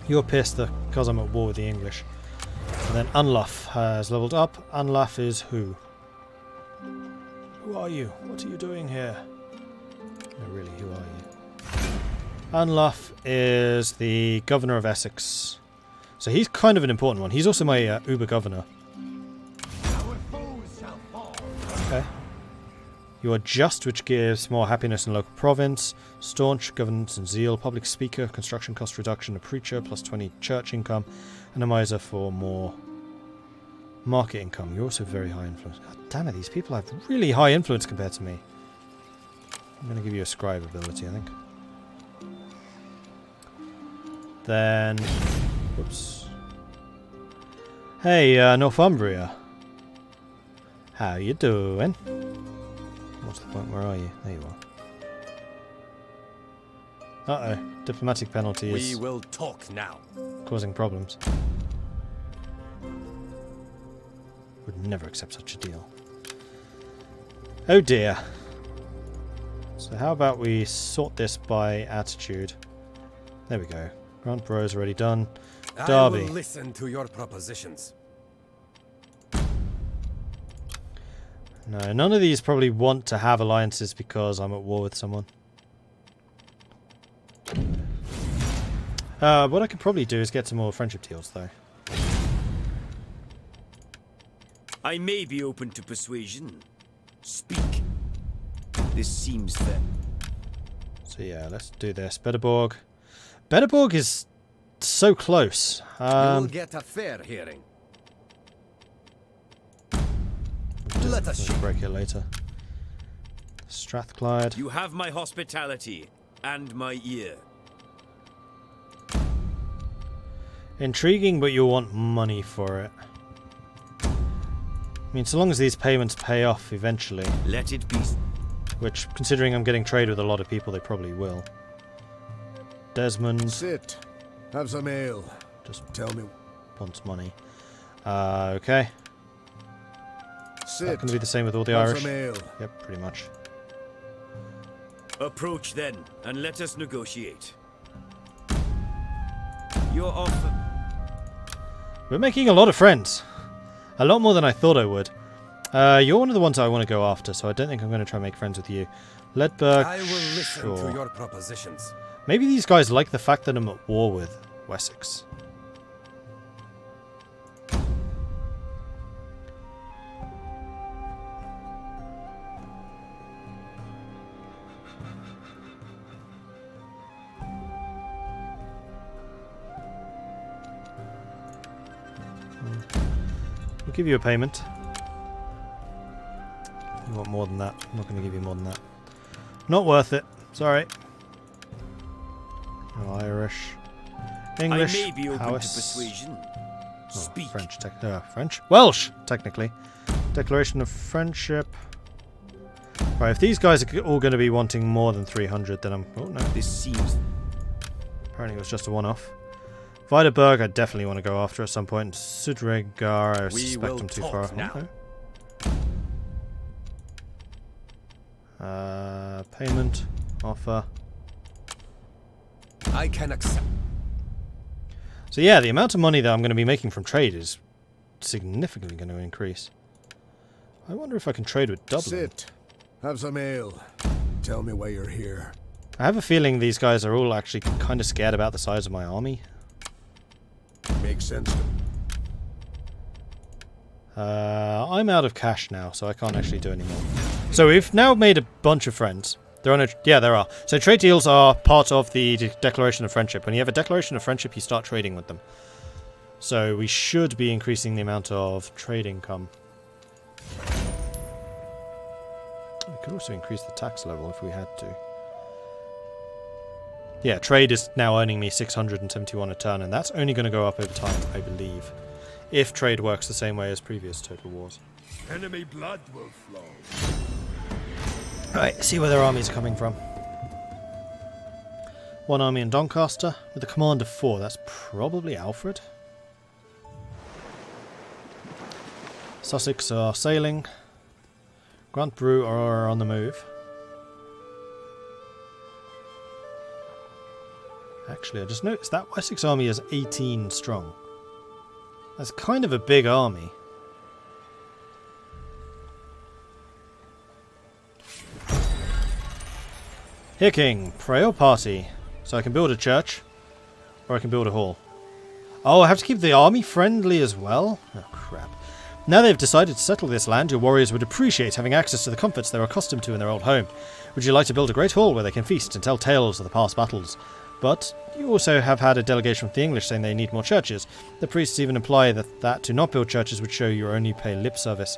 You're pissed because I'm at war with the English. And then Unluff has leveled up. Unluff is who? Who are you? What are you doing here? No, really, who are you? Unluff is the governor of Essex. So he's kind of an important one. He's also my Uber governor. Okay. You are just, which gives more happiness in local province. Staunch, governance and zeal. Public speaker, construction cost reduction. A preacher, plus 20 church income. And a miser for more market income. You're also very high influence. God damn it, these people have really high influence compared to me. I'm going to give you a scribe ability, I think. Then... Whoops. Hey, Northumbria. How you doing? What's the point? Where are you? There you are. Uh-oh. Diplomatic penalty is... We will talk now. Causing problems. Would never accept such a deal. Oh dear. So how about we sort this by attitude? There we go. Grant Bro's already done. Derby. I will listen to your propositions. No, none of these probably want to have alliances because I'm at war with someone. What I could probably do is get some more friendship deals, though. I may be open to persuasion. Speak. This seems fair. So yeah, let's do this. Betterborg. Betterborg is so close. You will get a fair hearing. Let us break it later. Strathclyde. You have my hospitality and my ear. Intriguing, but you'll want money for it. I mean, so long as these payments pay off eventually. Let it be. Which, considering I'm getting trade with a lot of people, they probably will. Desmond. Sit. Have some ale. Just tell me. Wants money. Okay. Sit. That's going to be the same with all the Have Irish. some ale. Yep, pretty much. Approach then, and let us negotiate. Your offer. We're making a lot of friends. A lot more than I thought I would. You're one of the ones I want to go after, so I don't think I'm going to try and make friends with you. Ledberg, I will listen sure. to your propositions. Maybe these guys like the fact that I'm at war with Wessex. We'll give you a payment. You want more than that? I'm not going to give you more than that. Not worth it. Sorry. No Irish. English. I may be open Howis. to persuasion. Speak. French. French? Welsh, technically. Declaration of friendship. Right, if these guys are all going to be wanting more than 300, then I'm... Oh, no. This seems... Apparently it was just a one-off. Weiderberg, I definitely want to go after at some point. Sudregar, I suspect I'm too far. Now. Okay. Payment. Offer. I can accept. So yeah, the amount of money that I'm going to be making from trade is significantly going to increase. I wonder if I can trade with Dublin. Sit. Have some ale. Tell me why you're here. I have a feeling these guys are all actually kind of scared about the size of my army. Makes sense. I'm out of cash now, so I can't actually do any more. So we've now made a bunch of friends. There are no, yeah, there are. So trade deals are part of the Declaration of Friendship. When you have a Declaration of Friendship, you start trading with them. So we should be increasing the amount of trade income. We could also increase the tax level if we had to. Yeah, trade is now earning me 671 a turn, and that's only going to go up over time, I believe. If trade works the same way as previous Total Wars. Enemy blood will flow. Right, see where their armies are coming from. One army in Doncaster, with a command of 4. That's probably Alfred. Sussex are sailing. Grant Brew are on the move. Actually, I just noticed that Wessex army is 18 strong. That's kind of a big army. Here, King, pray or party. So I can build a church, or I can build a hall. Oh, I have to keep the army friendly as well? Oh, crap. Now they've decided to settle this land, your warriors would appreciate having access to the comforts they're accustomed to in their old home. Would you like to build a great hall where they can feast and tell tales of the past battles? But you also have had a delegation from the English saying they need more churches. The priests even imply that to not build churches would show you only pay lip service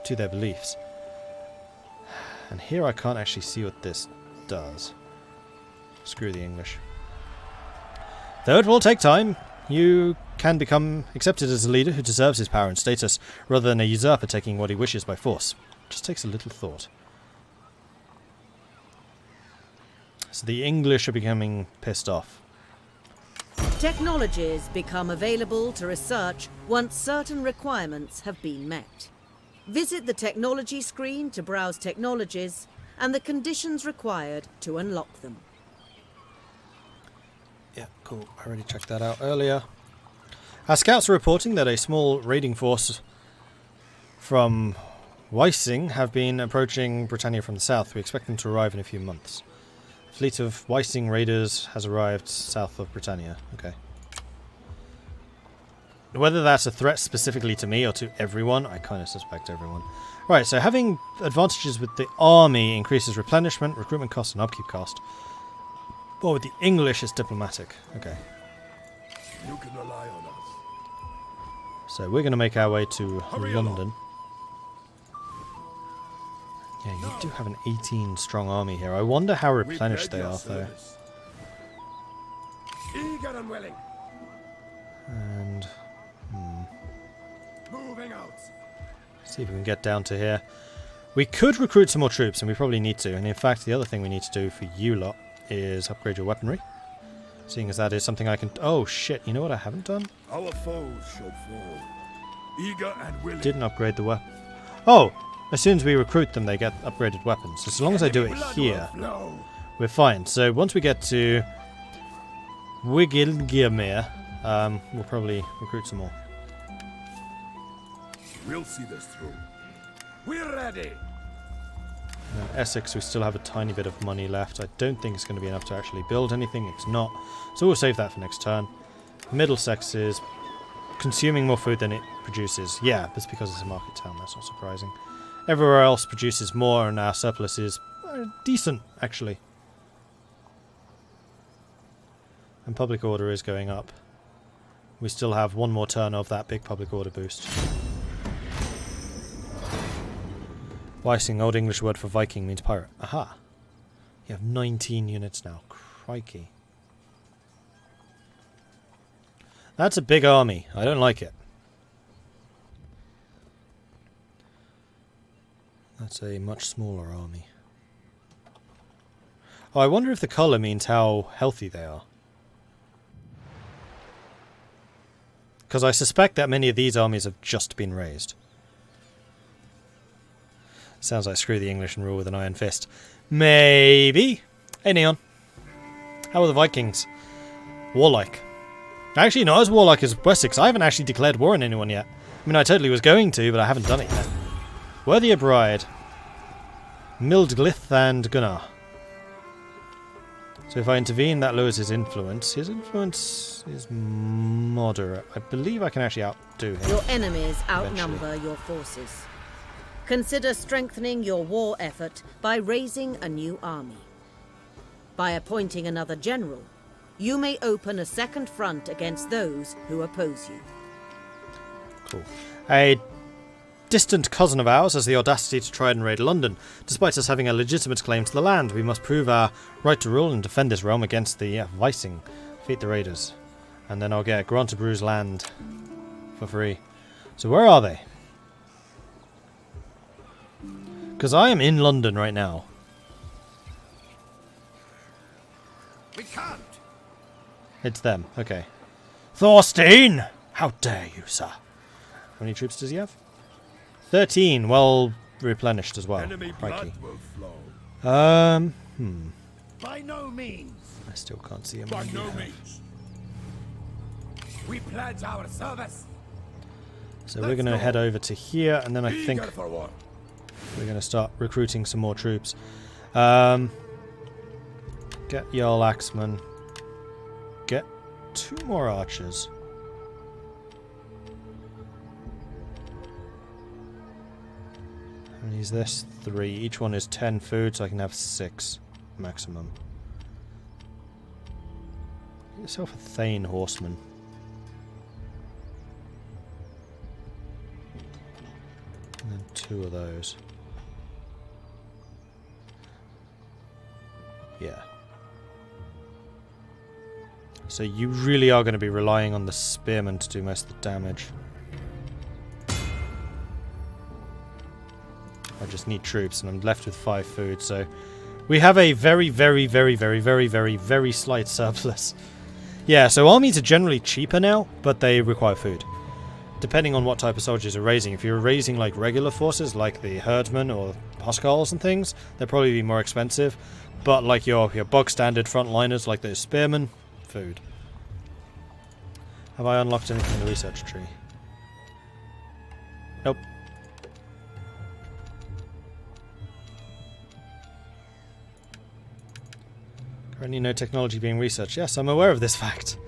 to their beliefs. And here I can't actually see what this does. Screw the English. Though it will take time, you can become accepted as a leader who deserves his power and status, rather than a usurper taking what he wishes by force. Just takes a little thought. So the English are becoming pissed off. Technologies become available to research once certain requirements have been met. Visit the technology screen to browse technologies and the conditions required to unlock them. Yeah, cool. I already checked that out earlier. Our scouts are reporting that a small raiding force from Viking have been approaching Britannia from the south. We expect them to arrive in a few months. A fleet of Viking raiders has arrived south of Britannia. Okay. Whether that's a threat specifically to me or to everyone, I kind of suspect everyone. Right, so having advantages with the army increases replenishment, recruitment cost, and upkeep cost. But with the English, it's diplomatic. Okay. You can rely on us. So we're going to make our way to London. Yeah, you do have an 18 strong army here. I wonder how replenished they are, though. Eager and willing. And Moving out. see if we can get down to here. We could recruit some more troops, and we probably need to. And in fact, the other thing we need to do for you lot is upgrade your weaponry. Seeing as that is something I can... Oh, shit. You know what I haven't done? Our foes shall fall. Eager and willing. Didn't upgrade the weapon. Oh! As soon as we recruit them, they get upgraded weapons. As long as I do it here, we're fine. So once we get to Wigilgirmere, we'll probably recruit some more. We'll see this through. We're ready. And Essex, we still have a tiny bit of money left. I don't think it's going to be enough to actually build anything. It's not. So we'll save that for next turn. Middlesex is consuming more food than it produces. Yeah, that's because it's a market town. That's not surprising. Everywhere else produces more, and our surplus is decent, actually. And public order is going up. We still have one more turn of that big public order boost. Viking, Old English word for Viking, means pirate. Aha! You have 19 units now. Crikey. That's a big army. I don't like it. That's a much smaller army. Oh, I wonder if the colour means how healthy they are. Because I suspect that many of these armies have just been raised. Sounds like screw the English and rule with an iron fist. Maybe. Hey, Neon. How are the Vikings? Warlike. Actually, not as warlike as Wessex. I haven't actually declared war on anyone yet. I mean, I totally was going to, but I haven't done it yet. Worthy a bride. Mildglith and Gunnar. So if I intervene, that lowers his influence. His influence is moderate. I believe I can actually outdo him. Your enemies outnumber your forces. Consider strengthening your war effort by raising a new army. By appointing another general, you may open a second front against those who oppose you. Cool. A distant cousin of ours has the audacity to try and raid London. Despite us having a legitimate claim to the land, we must prove our right to rule and defend this realm against the Viking. Defeat the raiders. And then I'll get Grantabru's land for free. So where are they? Because I am in London right now. We can't. It's them. Okay. Thorstein! How dare you, sir? How many troops does he have? 13. Well replenished as well. Enemy Crikey. blood will flow. Hmm. By no means. I still can't see him. By no means. We pledge our service. So we're going to head over to here, and then I think Eager for war. we're going to start recruiting some more troops. Get Jarl Axeman. Get 2 more archers. How many is this? 3. Each one is 10 food, so I can have 6 maximum. Get yourself a Thane horseman. And then 2 of those. Yeah. So you really are going to be relying on the spearmen to do most of the damage. I just need troops, and I'm left with 5 food, so we have a very, very, very, very, very, very, very slight surplus. Yeah, so armies are generally cheaper now, but they require food. Depending on what type of soldiers you're raising. If you're raising like regular forces, like the herdsmen or huscarls and things, they'll probably be more expensive. But like your bog standard frontliners, like those spearmen, food. Have I unlocked anything in the research tree? Nope. Currently no technology being researched. Yes, I'm aware of this fact.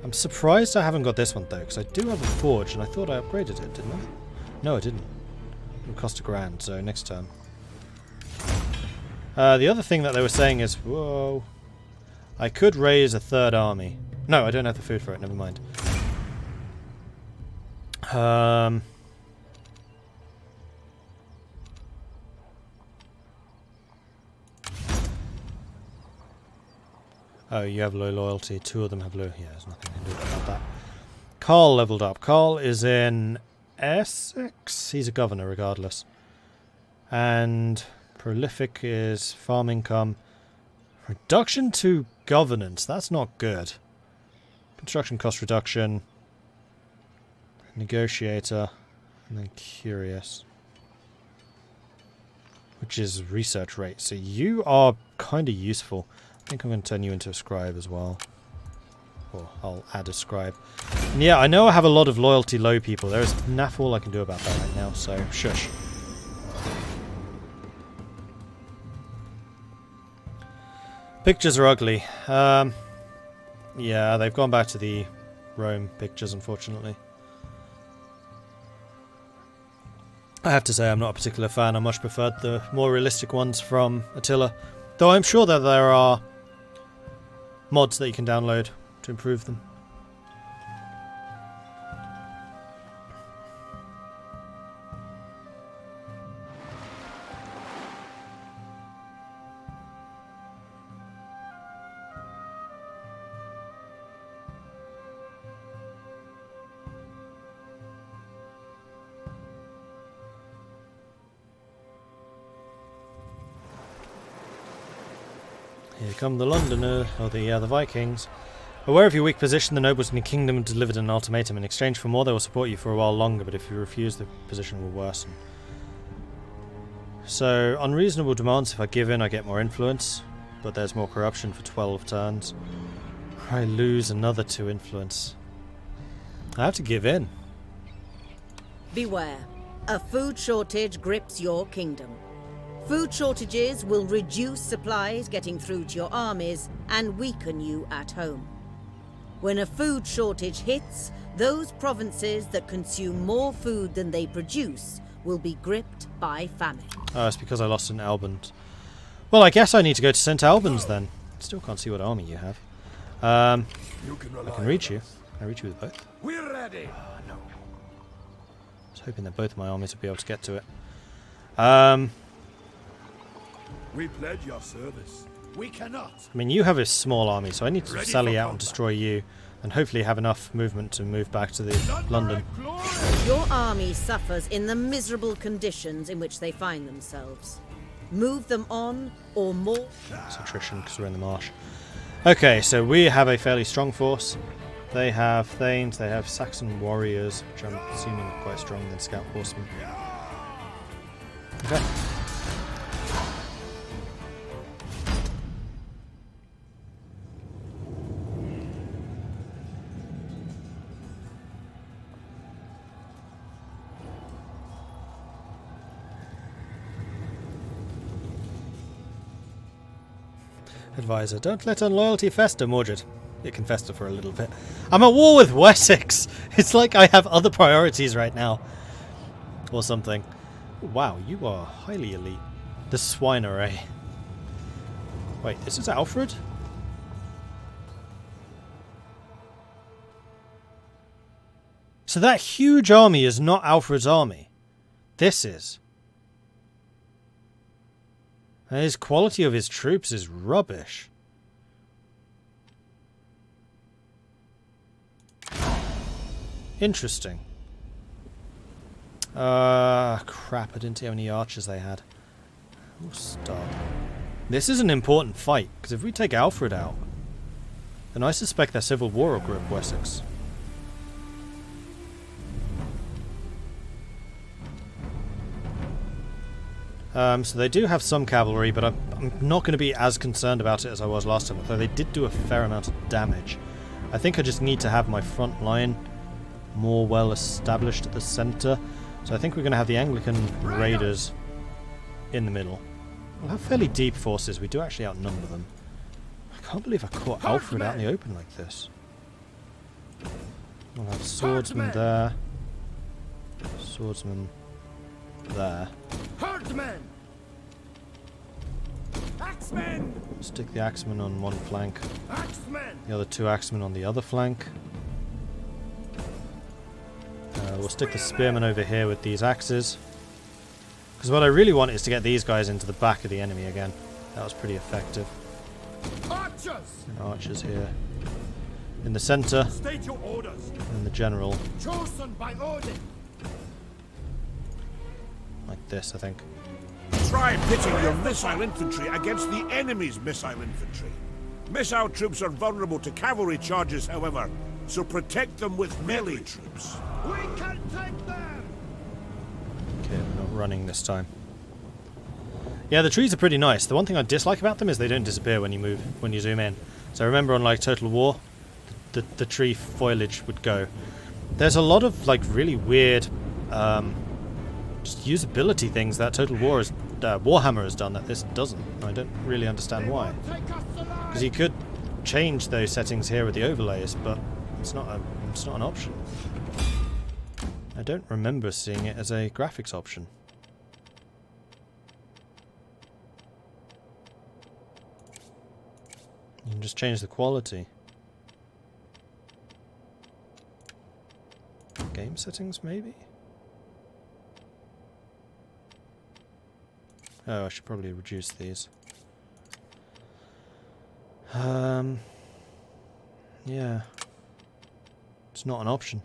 I'm surprised I haven't got this one though, because I do have a forge and I thought I upgraded it, didn't I? No, I didn't. It would cost $1,000, so next turn. The other thing that they were saying is, whoa, I could raise a 3rd army. No, I don't have the food for it, never mind. Oh, you have low loyalty. 2 of them have low. Yeah, there's nothing I can do about that. Carl leveled up. Carl is in Essex. He's a governor regardless. And prolific is farm income. Reduction to governance. That's not good. Construction cost reduction. Negotiator. And then curious. Which is research rate. So you are kind of useful. I think I'm going to turn you into a scribe as well. Or I'll add a scribe. And yeah, I know I have a lot of loyalty low people. There is naff all I can do about that right now, so shush. Pictures are ugly. Yeah, they've gone back to the Rome pictures, unfortunately. I have to say I'm not a particular fan. I much preferred the more realistic ones from Attila. Though I'm sure that there are mods that you can download to improve them. Here come the Londoner, or the Vikings. Aware of your weak position, the nobles in the kingdom have delivered an ultimatum. In exchange for more, they will support you for a while longer, but if you refuse, the position will worsen. So, unreasonable demands. If I give in, I get more influence, but there's more corruption for 12 turns. I lose another 2 influence. I have to give in. Beware. A food shortage grips your kingdom. Food shortages will reduce supplies getting through to your armies and weaken you at home. When a food shortage hits, those provinces that consume more food than they produce will be gripped by famine. Oh, it's because I lost St. Albans. Well, I guess I need to go to St. Albans then. Still can't see what army you have. I can reach you. Can I reach you with both? We're ready. No. I was hoping that both my armies would be able to get to it. We pledge your service. We cannot. I mean, you have a small army, so I need to sally out and destroy you, and hopefully have enough movement to move back to the London. Your army suffers in the miserable conditions in which they find themselves. Move them on, or more. It's attrition because we're in the marsh. Okay, so we have a fairly strong force. They have Thanes, they have Saxon warriors, which I'm assuming are quite strong than scout horsemen. Okay. Advisor, don't let unloyalty fester, Mordred. It can fester for a little bit. I'm at war with Wessex! It's like I have other priorities right now. Or something. Wow, you are highly elite. The swine array. Wait, this is Alfred? So that huge army is not Alfred's army. This is. And his quality of his troops is rubbish. Interesting. Crap, I didn't see how many archers they had. Oh, stop. This is an important fight, because if we take Alfred out, then I suspect their civil war will grip Wessex. So they do have some cavalry, but I'm not going to be as concerned about it as I was last time, although they did do a fair amount of damage. I think I just need to have my front line more well established at the centre. So I think we're going to have the Anglican raiders in the middle. We'll have fairly deep forces. We do actually outnumber them. I can't believe I caught Alfred out in the open like this. We'll have swordsmen there. Swordsman there. Herdmen! Axemen! Stick the axemen on one flank. Axemen! The other two axemen on the other flank. We'll stick the spearmen over here with these axes. Because what I really want is to get these guys into the back of the enemy again. That was pretty effective. Archers! And archers here. In the centre. State your orders! And the general. Chosen by Odin! Like this, I think. Try pitting your missile infantry against the enemy's missile infantry. Missile troops are vulnerable to cavalry charges, however, so protect them with melee troops. We can take them! Okay, we're not running this time. Yeah, the trees are pretty nice. The one thing I dislike about them is they don't disappear when you move, when you zoom in. So remember on like Total War, the tree foliage would go. There's a lot of like really weird just usability things that Total War is, Warhammer has done that this doesn't. I don't really understand why. Because you could change those settings here with the overlays, but it's not an option. I don't remember seeing it as a graphics option. You can just change the quality. Game settings, maybe? Oh, I should probably reduce these. Yeah. It's not an option.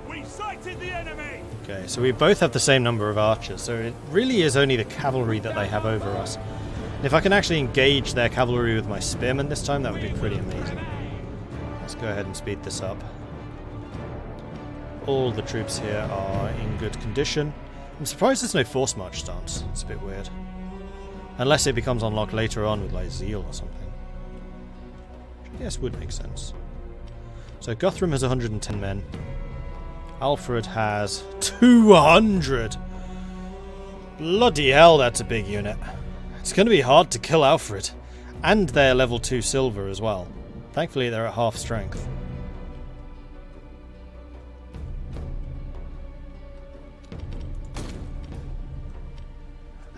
We sighted the enemy! Okay, so we both have the same number of archers, so it really is only the cavalry that they have over us. And if I can actually engage their cavalry with my spearmen this time, that would be pretty amazing. Let's go ahead and speed this up. All the troops here are in good condition. I'm surprised there's no force march stance. It's a bit weird. Unless it becomes unlocked later on with like zeal or something. Which I guess would make sense. So Guthrum has 110 men. Alfred has 200! Bloody hell, that's a big unit. It's going to be hard to kill Alfred. And they're level 2 silver as well. Thankfully they're at half strength.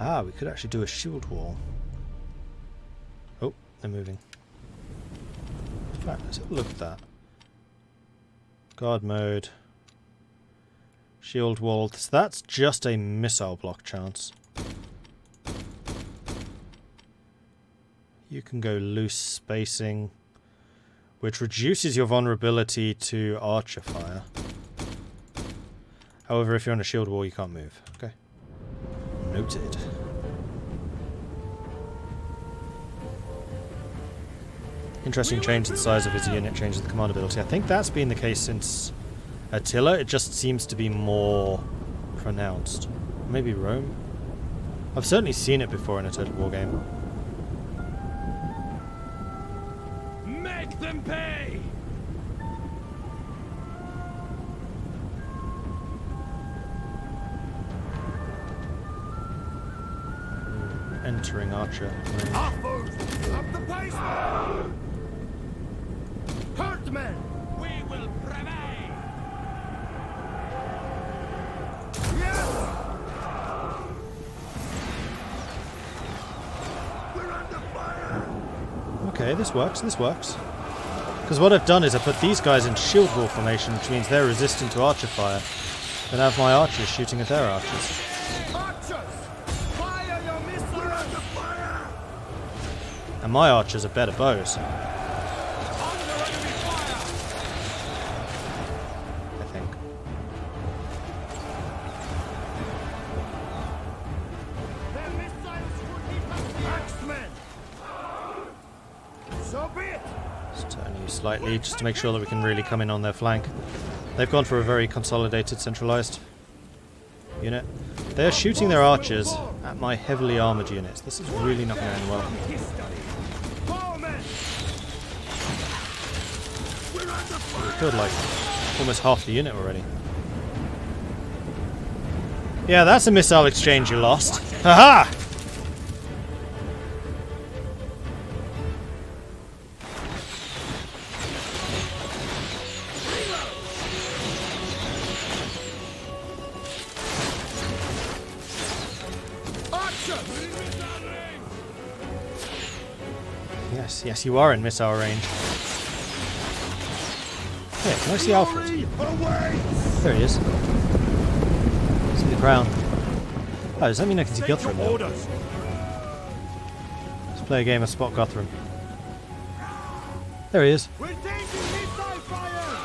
Ah, we could actually do a shield wall. Oh, they're moving. In fact, let's have a look at that. Guard mode. Shield wall. So that's just a missile block chance. You can go loose spacing, which reduces your vulnerability to archer fire. However, if you're on a shield wall, you can't move. Okay. Noted. Interesting change to the size of his unit, changes the command ability. I think that's been the case since Attila. It just seems to be more pronounced. Maybe Rome? I've certainly seen it before in a Total War game. Make them pay! Entering archer. Our foes! Up the pace! Herdmen! We will prevail! Yes! We're under fire! Okay, this works, this works. Because what I've done is I put these guys in shield wall formation, which means they're resistant to archer fire. Then I have my archers shooting at their archers. Archers! Fire your missiles! We're under fire! And my archers are better bows, Under enemy fire! I think. Their missiles would be axemen! So be it! Just turn you slightly, just to make sure that we can really come in on their flank. They've gone for a very consolidated, centralized unit. They're shooting their archers at my heavily armored units. This is really not going well. Bowmen! We're under fire! Killed like almost half the unit already. Yeah, that's a missile exchange you lost. Haha! Yes, yes, you are in missile range. Here, can I see Alfred? There he is. See the crown. Oh, does that mean I can see Guthrum now? Orders! Let's play a game of Spot Guthrum. There he is. We're taking missile fire!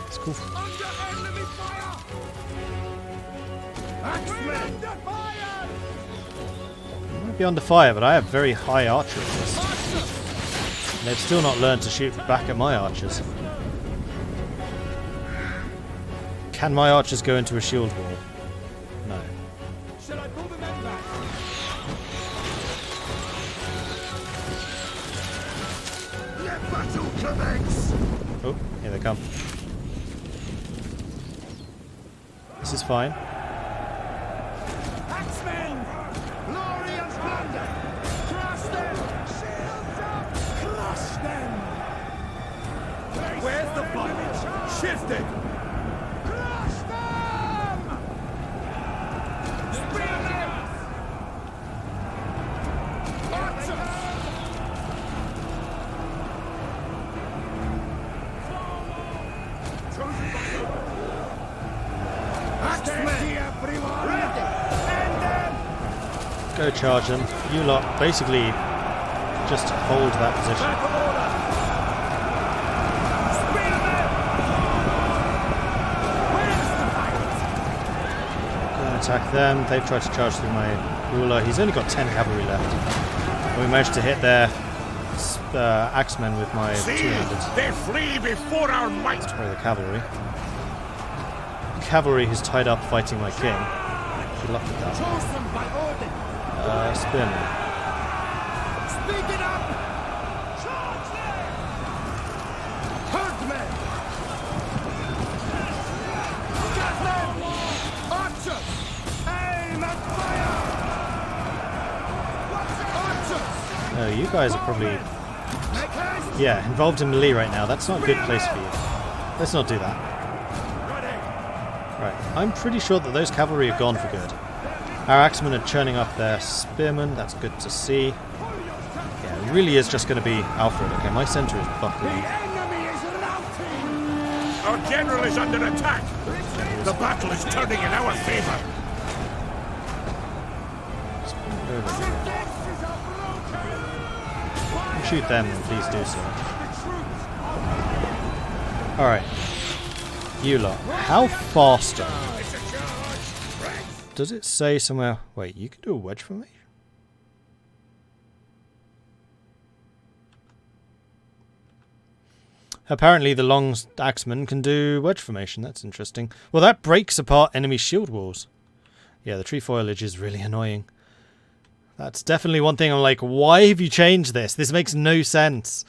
It's cool. Under enemy fire! Axemen! Under fire! I might be under fire, but I have very high archery list. And they've still not learned to shoot back at my archers. Can my archers go into a shield wall? No. Shall I pull the men back? Let battle commence! Oh, here they come. This is fine. Axemen! Glory and splendor! Crush them! Shields up! Crush them! Where's the fight? Shift it! Crush them! Spearmen! Archers! Axemen! Everyone! Ready! End them! Go charge them. You lot basically just hold that position. Back of order! Spearmen! Where's the fight? Go and attack them. They've tried to charge through my ruler. He's only got 10 cavalry left. We managed to hit their axemen with my See, two-handed. they flee before our might. Sorry, the cavalry. Cavalry who's tied up fighting my king. Good luck with that. Chosen by Odin! Spearman. Speak it up! Charge them! Herdmen! Get them! Archers! Aim and fire! Archers! No, you guys are probably, Make haste! yeah, involved in melee right now. That's not a good place for you. Let's not do that. Ready! Right, I'm pretty sure that those cavalry are gone for good. Our axemen are churning up their spearmen. That's good to see. Yeah, it really is just going to be Alfred. Okay, my centre is buckling. Enemy is routing! Our general is under attack. The battle is turning in our favor. Defenses are broken! Shoot them, then please do so. Alright. You lot. How fast are you? Does it say somewhere... Wait, you can do a wedge formation? Apparently the long axeman can do wedge formation. That's interesting. Well, that breaks apart enemy shield walls. Yeah, the tree foliage is really annoying. That's definitely one thing I'm like, why have you changed this? This makes no sense.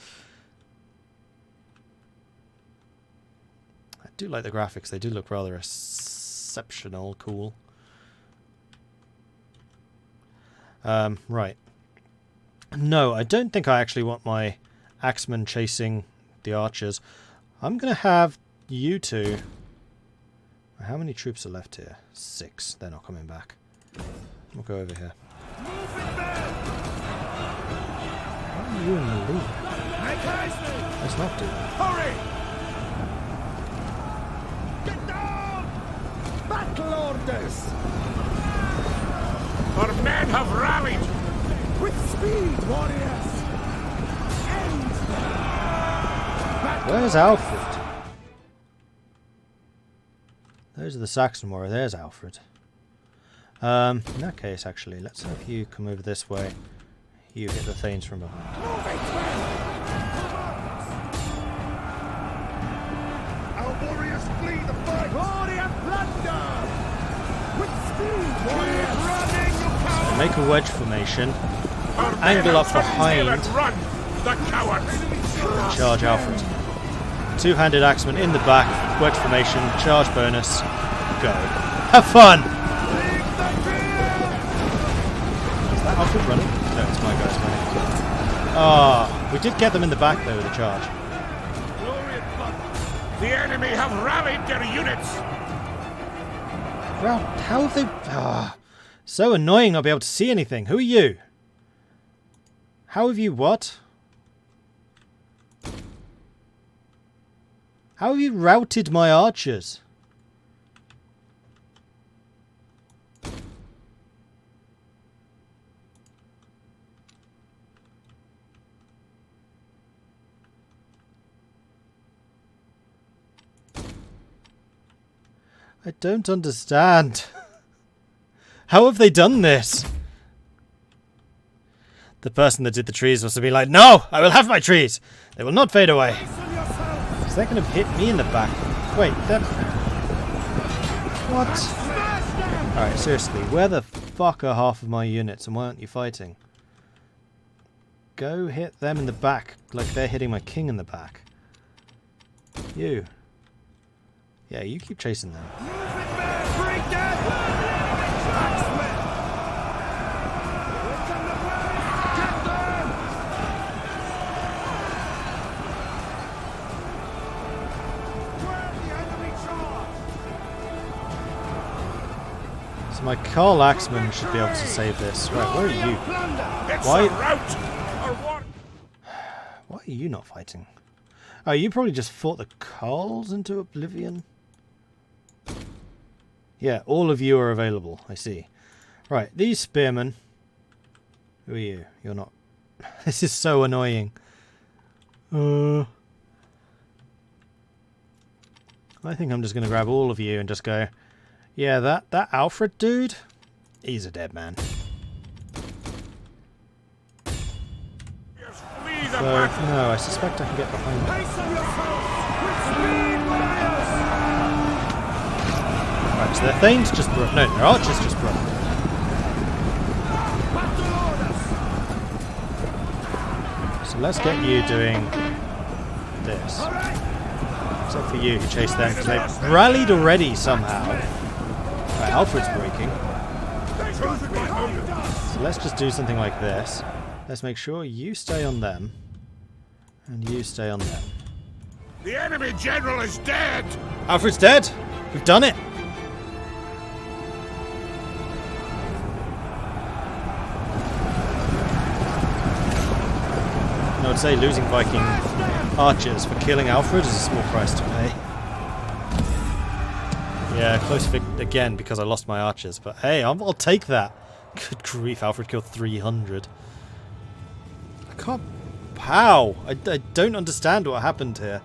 I do like the graphics. They do look rather exceptional, cool. Right. No, I don't think I actually want my axemen chasing the archers. I'm going to have you two... How many troops are left here? 6. They're not coming back. We'll go over here. Why are you in the lead? Let's not do that. Hurry! Get down! Battle orders! Our men have rallied! With speed, warriors! End them! Where's Alfred? Those are the Saxon warriors. There's Alfred. In that case, actually, let's have you come over this way. You hit the Thanes from behind. Our warriors flee the fight! Glory and plunder! With speed, warriors! Running, you cowards! Make a wedge formation. Our men Angle up have turned tail behind. and run! The cowards! Charge Alfred. Two-handed axeman in the back. Wedge formation. Charge bonus. Go. Have fun! Is that Alfred running? No, it's my guys running. Ah, we did get them in the back though with a charge. The enemy have rallied their units! Well, how have they... Ah, so annoying not be able to see anything. Who are you? How have you what? How have you routed my archers? I don't understand. How have they done this? The person that did the trees must have been like, no, I will have my trees. They will not fade away. So they're going to hit me in the back. Wait, that... What? Alright, seriously, where the fuck are half of my units and why aren't you fighting? Go hit them in the back like they're hitting my king in the back. You. Yeah, you keep chasing them. So my Carl Axeman should be able to save this. Right, where are you? Why? Why are you not fighting? Oh, you probably just fought the Carls into oblivion? Yeah, all of you are available, I see. Right, these spearmen... Who are you? You're not... This is so annoying. I think I'm just going to grab all of you and just go... Yeah, that Alfred dude? He's a dead man. So, no, I suspect I can get behind him. Right, so their Thanes just broke. No, their archers just broke. So let's get you doing this. Except for you who chased them, because they've rallied already somehow. Right, Alfred's breaking. So let's just do something like this. Let's make sure you stay on them. And you stay on them. The enemy general is dead! Alfred's dead! We've done it! I would say losing Viking archers for killing Alfred is a small price to pay. Yeah, close fit again because I lost my archers, but hey, I'll take that. Good grief, Alfred killed 300. I can't... How? I don't understand what happened here.